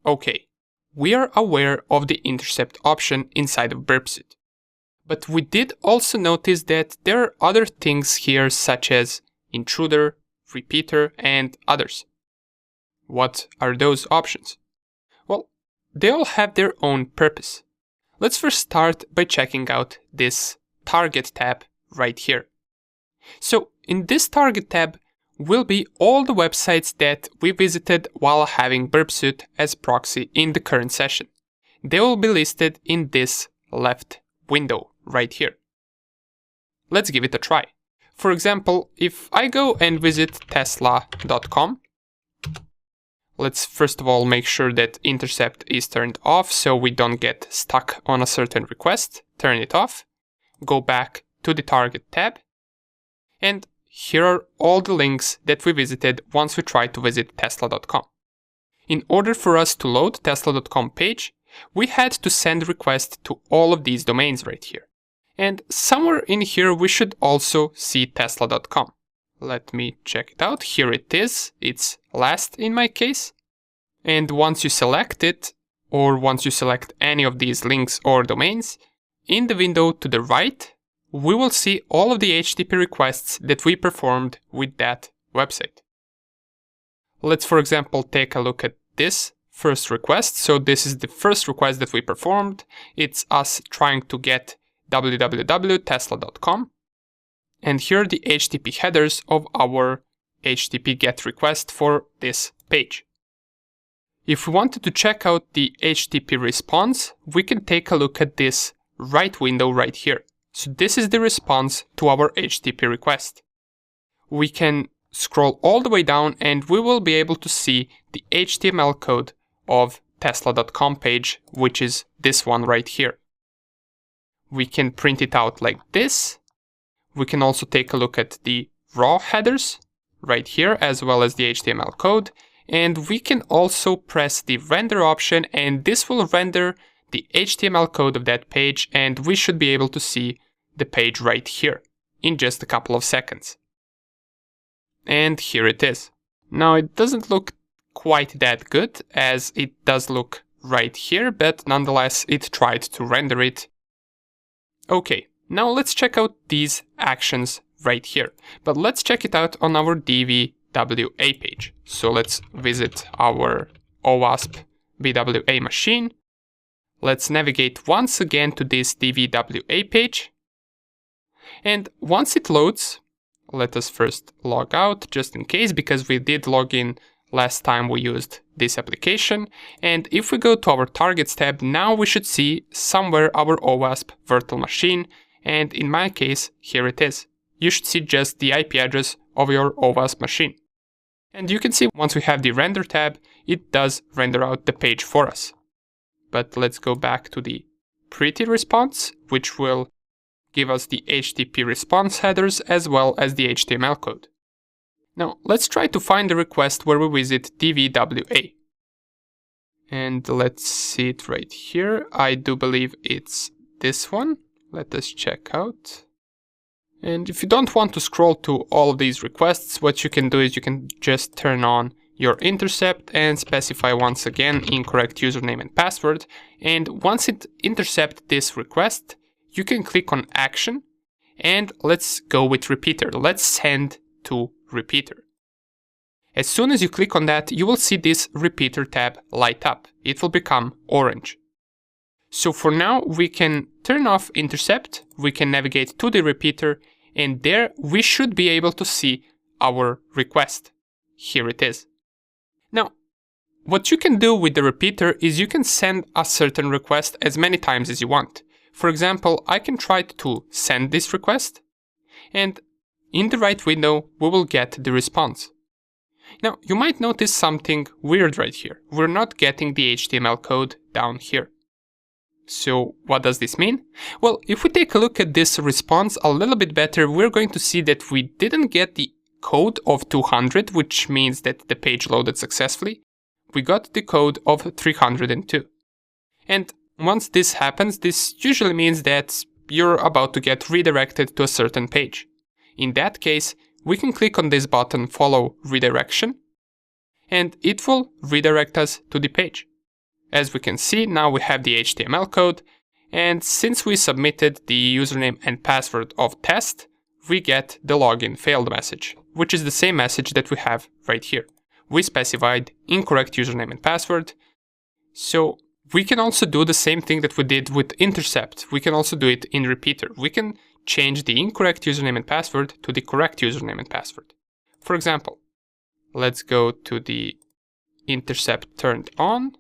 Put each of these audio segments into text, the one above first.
Okay, we are aware of the intercept option inside of Burpsuite. But we did also notice that there are other things here such as intruder, repeater, and others. What are those options? Well, they all have their own purpose. Let's first start by checking out this target tab right here. So in this target tab will be all the websites that we visited while having Burpsuite as proxy in the current session. They will be listed in this left window right here. Let's give it a try. For example, if I go and visit tesla.com, let's first of all make sure that intercept is turned off so we don't get stuck on a certain request. Turn it off. Go back to the target tab. And here are all the links that we visited once we tried to visit tesla.com. In order for us to load tesla.com page, we had to send request to all of these domains right here. And somewhere in here we should also see tesla.com. Let me check it out. Here it is. It's last in my case. And once you select it, or once you select any of these links or domains, in the window to the right, we will see all of the HTTP requests that we performed with that website. Let's, for example, take a look at this first request. So this is the first request that we performed. It's us trying to get www.tesla.com. And here are the HTTP headers of our HTTP GET request for this page. If we wanted to check out the HTTP response, we can take a look at this right window right here. So this is the response to our HTTP request. We can scroll all the way down and we will be able to see the HTML code of tesla.com page, which is this one right here. We can print it out like this. We can also take a look at the raw headers right here, as well as the HTML code. And we can also press the render option, and this will render the HTML code of that page, and we should be able to see the page right here in just a couple of seconds. And here it is. Now it doesn't look quite that good as it does look right here, but nonetheless it tried to render it. Okay, now let's check out these actions right here, but let's check it out on our DVWA page. So let's visit our OWASP BWA machine. Let's navigate once again to this DVWA page. And once it loads, let us first log out just in case, because we did log in last time we used this application. And if we go to our targets tab, now we should see somewhere our OWASP virtual machine. And in my case, here it is. You should see just the IP address of your OWASP machine. And you can see once we have the render tab, it does render out the page for us. But let's go back to the pretty response, which will give us the HTTP response headers as well as the HTML code. Now let's try to find the request where we visit DVWA. And let's see it right here. I do believe it's this one. Let us check out. And if you don't want to scroll to all of these requests, what you can do is you can just turn on your intercept and specify once again incorrect username and password. And once it intercepts this request, you can click on action and let's go with repeater. Let's send to repeater. As soon as you click on that, you will see this repeater tab light up. It will become orange. So for now, we can turn off intercept, we can navigate to the repeater, and there we should be able to see our request. Here it is. Now, what you can do with the repeater is you can send a certain request as many times as you want. For example, I can try to send this request, and in the right window, we will get the response. Now, you might notice something weird right here. We're not getting the HTML code down here. So what does this mean? Well, if we take a look at this response a little bit better, we're going to see that we didn't get the code of 200, which means that the page loaded successfully. We got the code of 302. And once this happens, this usually means that you're about to get redirected to a certain page. In that case, we can click on this button, follow redirection, and it will redirect us to the page. As we can see, now we have the HTML code, and since we submitted the username and password of test, we get the login failed message, which is the same message that we have right here. We specified incorrect username and password. So we can also do the same thing that we did with intercept. We can also do it in repeater. We can change the incorrect username and password to the correct username and password. For example, let's go to the intercept turned on.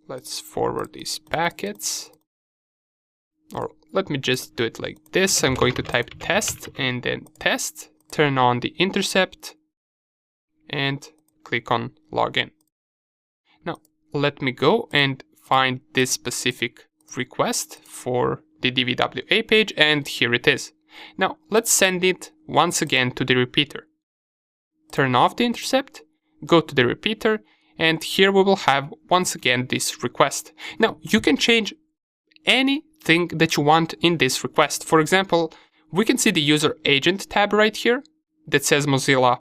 Let's forward these packets. Or let me just do it like this. I'm going to type test and then test, turn on the intercept, and click on login. Now, let me go and find this specific request for the DVWA page, and here it is. Now, let's send it once again to the repeater. Turn off the intercept, go to the repeater, and here we will have once again this request. Now, you can change anything that you want in this request. For example, we can see the user agent tab right here that says Mozilla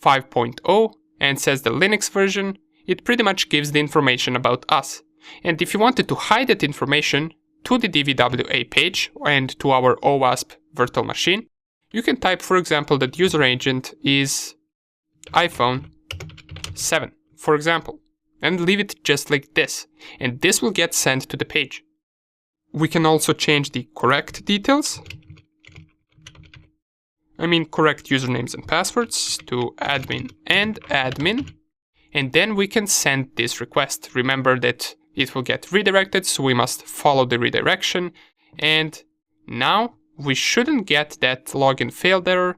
5.0 and says the Linux version. It pretty much gives the information about us. And if you wanted to hide that information to the DVWA page and to our OWASP virtual machine, you can type, for example, that user agent is iPhone 7, for example, and leave it just like this, and this will get sent to the page. We can also change the correct details. Correct usernames and passwords to admin and admin. And then we can send this request. Remember that it will get redirected, so we must follow the redirection. And now we shouldn't get that login failed error.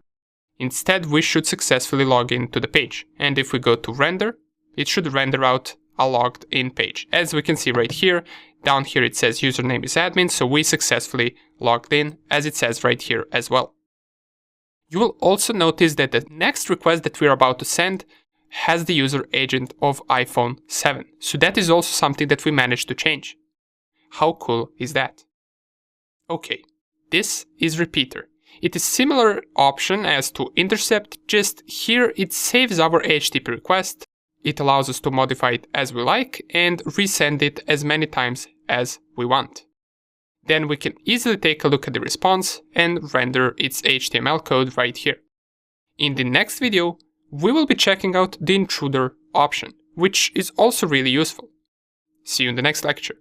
Instead, we should successfully log in to the page. And if we go to render, it should render out a logged in page. As we can see right here, down here it says username is admin, so we successfully logged in, as it says right here as well. You will also notice that the next request that we're about to send has the user agent of iPhone 7. So that is also something that we managed to change. How cool is that? Okay, this is repeater. It is similar option as to intercept, just here it saves our HTTP request. It allows us to modify it as we like and resend it as many times as we want. Then we can easily take a look at the response and render its HTML code right here. In the next video, we will be checking out the intruder option, which is also really useful. See you in the next lecture.